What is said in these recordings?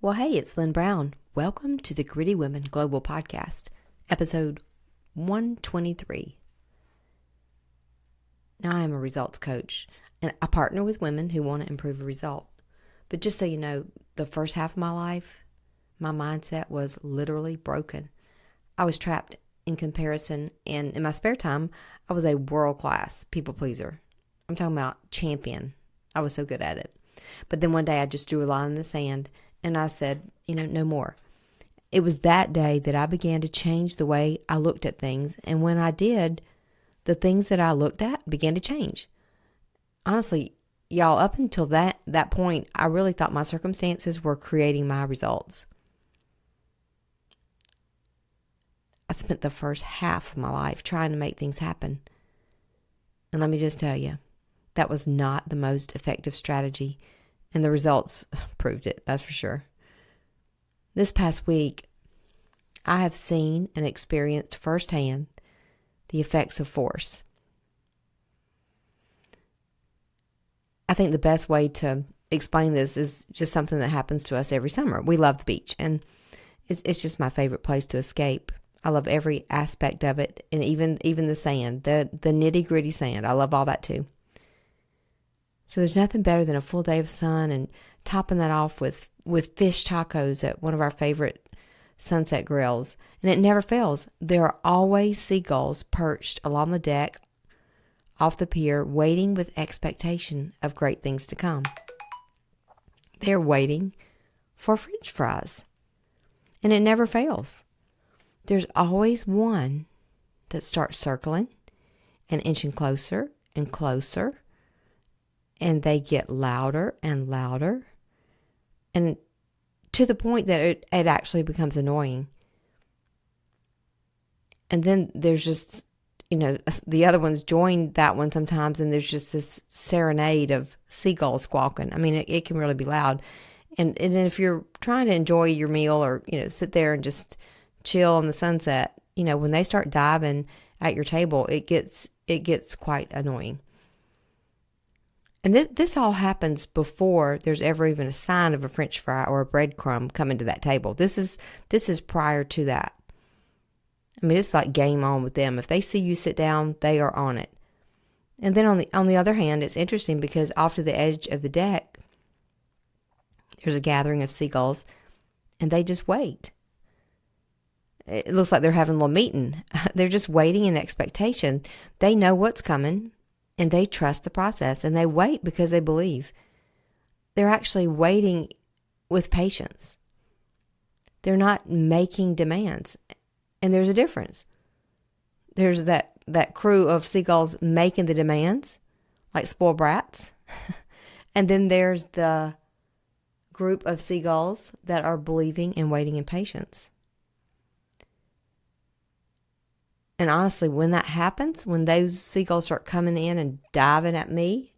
Well, hey, it's Lynn Brown. Welcome to the Gritty Women Global Podcast, episode 123. Now, I am a results coach, and I partner with women who want to improve a result. But just so you know, the first half of my life, my mindset was literally broken. I was trapped in comparison, and in my spare time, I was a world-class people pleaser. I'm talking about champion. I was so good at it. But then one day I just drew a line in the sand, and I said, no more. It was that day that I began to change the way I looked at things. And when I did, the things that I looked at began to change. Honestly, y'all, up until that point, I really thought my circumstances were creating my results. I spent the first half of my life trying to make things happen. And let me just tell you, that was not the most effective strategy. And the results proved it, that's for sure. This past week, I have seen and experienced firsthand the effects of force. I think the best way to explain this is just something that happens to us every summer. We love the beach, and it's just my favorite place to escape. I love every aspect of it, and even the sand, the nitty-gritty sand. I love all that too. So there's nothing better than a full day of sun and topping that off with fish tacos at one of our favorite sunset grills. And it never fails. There are always seagulls perched along the deck, off the pier, waiting with expectation of great things to come. They're waiting for French fries. And it never fails. There's always one that starts circling and inching closer and closer. And they get louder and louder, and to the point that it actually becomes annoying. And then there's just, the other ones join that one sometimes, and there's just this serenade of seagulls squawking. I mean, it can really be loud. And if you're trying to enjoy your meal or, sit there and just chill on the sunset, when they start diving at your table, it gets quite annoying. And this all happens before there's ever even a sign of a French fry or a breadcrumb coming to that table. This is prior to that. I mean, it's like game on with them. If they see you sit down, they are on it. And then on the other hand, it's interesting because off to the edge of the deck, there's a gathering of seagulls, and they just wait. It looks like they're having a little meeting. They're just waiting in expectation. They know what's coming. And they trust the process, and they wait because they believe. They're actually waiting with patience. They're not making demands. And there's a difference. There's that crew of seagulls making the demands, like spoiled brats. And then there's the group of seagulls that are believing and waiting in patience. And honestly, when that happens, when those seagulls start coming in and diving at me,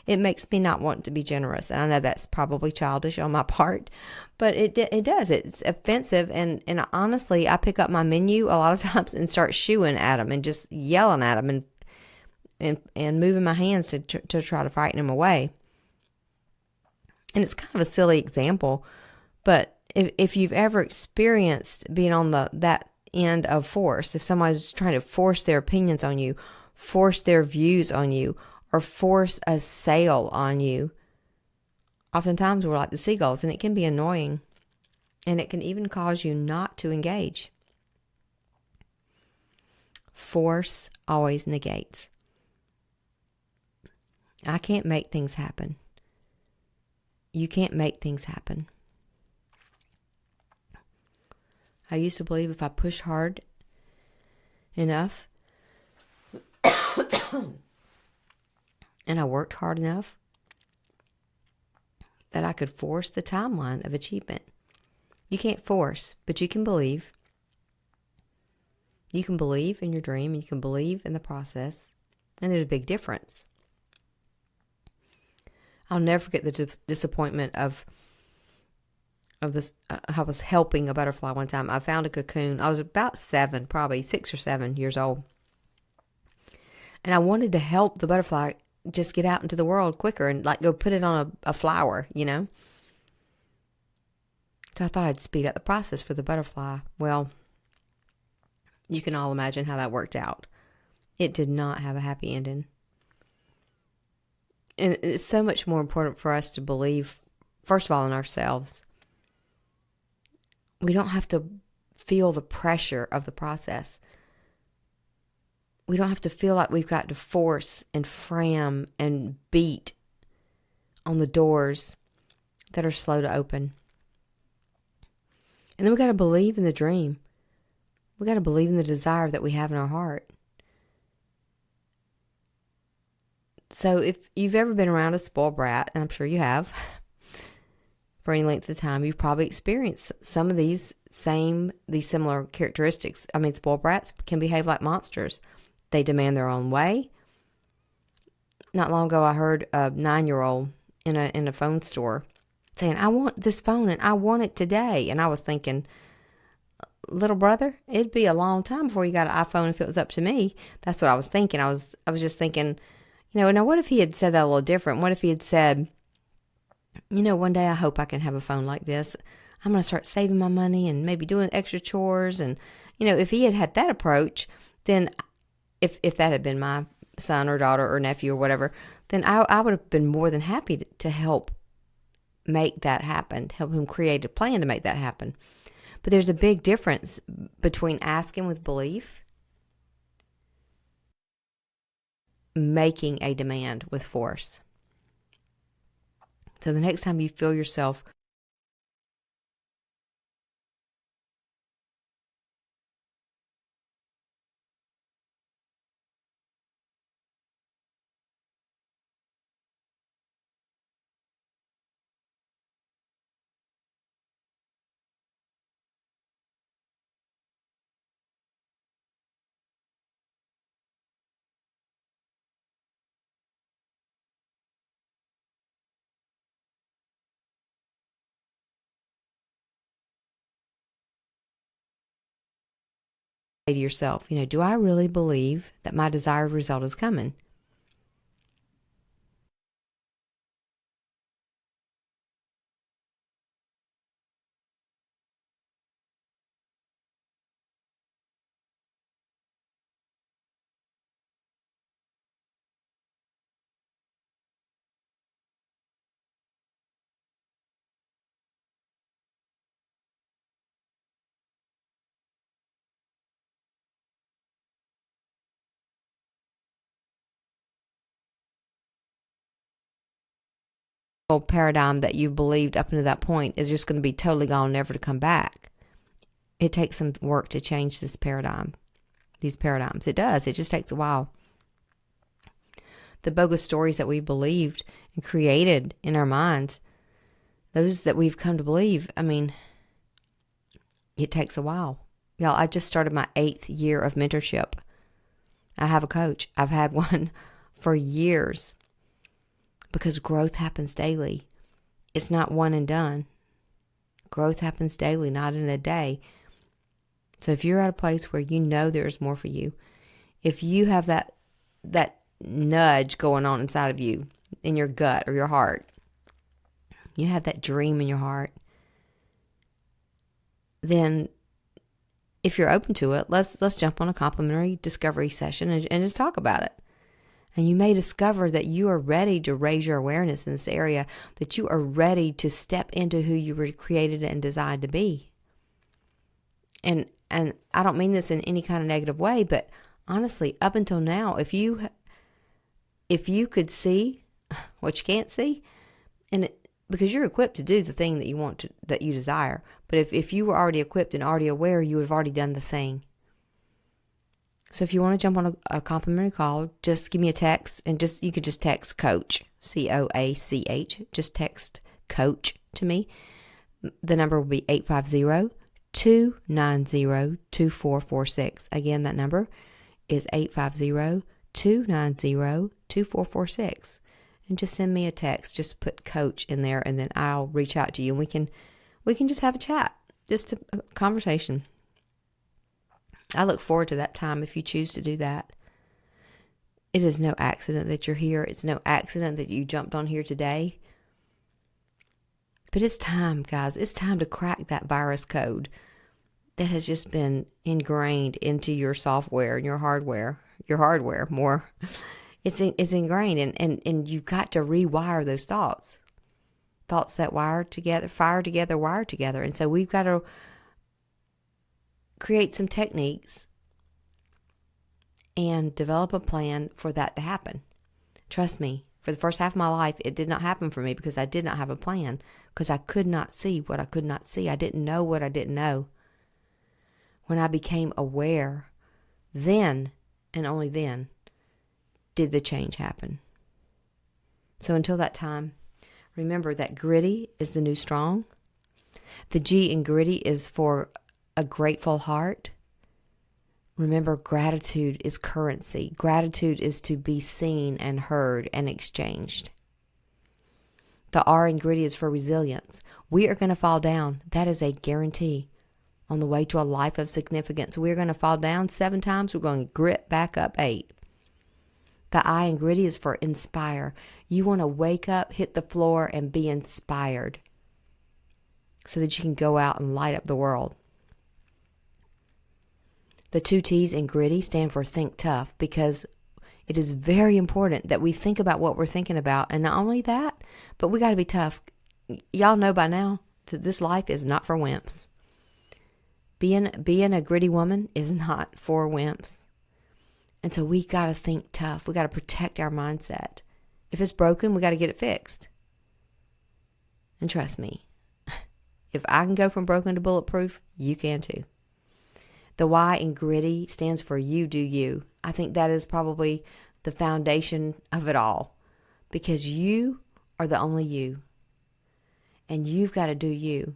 it makes me not want to be generous. And I know that's probably childish on my part, but it does. It's offensive. And honestly, I pick up my menu a lot of times and start shooing at them and just yelling at them and moving my hands to try to frighten them away. And it's kind of a silly example, but if you've ever experienced being on that end of force, if somebody's trying to force their opinions on you, force their views on you, or force a sale on you, oftentimes we're like the seagulls, and it can be annoying, and it can even cause you not to engage. Force always negates. I can't make things happen. You can't make things happen. I used to believe if I pushed hard enough and I worked hard enough that I could force the timeline of achievement. You can't force, but you can believe. You can believe in your dream, and you can believe in the process, and there's a big difference. I'll never forget the disappointment of this. I was helping a butterfly one time. I found a cocoon. I was about 7, probably 6 or 7 years old. And I wanted to help the butterfly just get out into the world quicker and like go put it on a flower, So I thought I'd speed up the process for the butterfly. Well, you can all imagine how that worked out. It did not have a happy ending. And it's so much more important for us to believe, first of all, in ourselves. We don't have to feel the pressure of the process. We don't have to feel like we've got to force and fram and beat on the doors that are slow to open. And then we got to believe in the dream. We got to believe in the desire that we have in our heart. So if you've ever been around a spoiled brat, and I'm sure you have, for any length of time, you've probably experienced some of these similar characteristics. I mean, spoiled brats can behave like monsters. They demand their own way. Not long ago, I heard a 9-year-old in a phone store saying, "I want this phone and I want it today." And I was thinking, little brother, it'd be a long time before you got an iPhone if it was up to me. That's what I was thinking. I was just thinking, now what if he had said that a little different? What if he had said, one day I hope I can have a phone like this. I'm going to start saving my money and maybe doing extra chores. And, if he had had that approach, then if that had been my son or daughter or nephew or whatever, then I would have been more than happy to help make that happen, help him create a plan to make that happen. But there's a big difference between asking with belief, making a demand with force. So the next time you feel yourself say to yourself, do I really believe that my desired result is coming? Paradigm that you believed up until that point is just going to be totally gone, never to come back. It takes some work to change these paradigms. It does. It just takes a while. The bogus stories that we believed and created in our minds, those that we've come to believe, it takes a while. Y'all, I just started my 8th year of mentorship. I have a coach. I've had one for years. Because growth happens daily. It's not one and done. Growth happens daily, not in a day. So if you're at a place where there's more for you, if you have that nudge going on inside of you, in your gut or your heart, you have that dream in your heart, then if you're open to it, let's jump on a complimentary discovery session and just talk about it. And you may discover that you are ready to raise your awareness in this area, that you are ready to step into who you were created and designed to be. And I don't mean this in any kind of negative way, but honestly, up until now, if you could see what you can't see, because you're equipped to do the thing that you want to, that you desire. But if you were already equipped and already aware, you would have already done the thing. So if you want to jump on a complimentary call, just give me a text, and you could just text coach, COACH, just text coach to me. The number will be 850-290-2446. Again, that number is 850-290-2446. And just send me a text. Just put coach in there, and then I'll reach out to you, and we can just have a chat, just a conversation. I look forward to that time if you choose to do that. It is no accident that you're here. It's no accident that you jumped on here today. But it's time, guys. It's time to crack that virus code that has just been ingrained into your software and your hardware more. It's ingrained, and you've got to rewire those thoughts. Thoughts that fire together, wire together. And so we've got to create some techniques and develop a plan for that to happen. Trust me, for the first half of my life, it did not happen for me because I did not have a plan, because I could not see what I could not see. I didn't know what I didn't know. When I became aware, then and only then did the change happen. So until that time, remember that gritty is the new strong. The G in gritty is for a grateful heart. Remember, gratitude is currency. Gratitude is to be seen and heard and exchanged. The R in gritty is for resilience. We are going to fall down. That is a guarantee. On the way to a life of significance, we're going to fall down 7 times. We're going to grit back up 8. The I in gritty is for inspire. You want to wake up, hit the floor, and be inspired so that you can go out and light up the world. The 2 T's in gritty stand for think tough, because it is very important that we think about what we're thinking about. And not only that, but we got to be tough. Y'all know by now that this life is not for wimps. Being a gritty woman is not for wimps. And so we got to think tough. We got to protect our mindset. If it's broken, we got to get it fixed. And trust me, if I can go from broken to bulletproof, you can too. The Y in gritty stands for you do you. I think that is probably the foundation of it all, because you are the only you. And you've got to do you.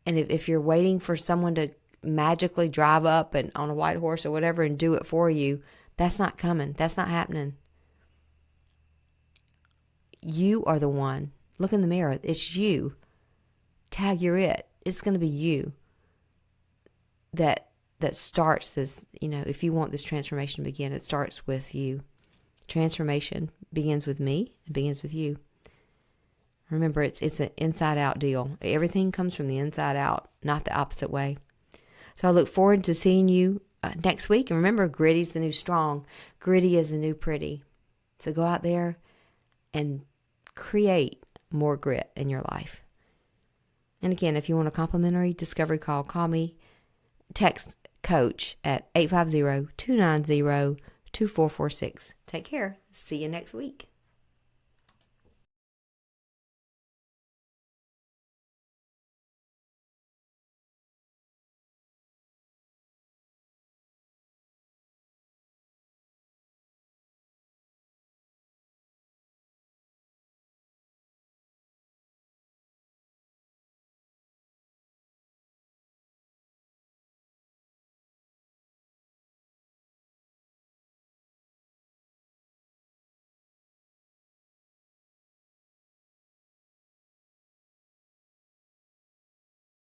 And if you're waiting for someone to magically drive up and on a white horse or whatever and do it for you, that's not coming. That's not happening. You are the one. Look in the mirror. It's you. Tag you're it. It's going to be you that starts this, if you want this transformation to begin, it starts with you. Transformation begins with me. It begins with you. Remember, it's an inside-out deal. Everything comes from the inside out, not the opposite way. So I look forward to seeing you next week. And remember, gritty's the new strong. Gritty is the new pretty. So go out there and create more grit in your life. And again, if you want a complimentary discovery call, call me. Text coach at 850-290-2446. Take care. See you next week.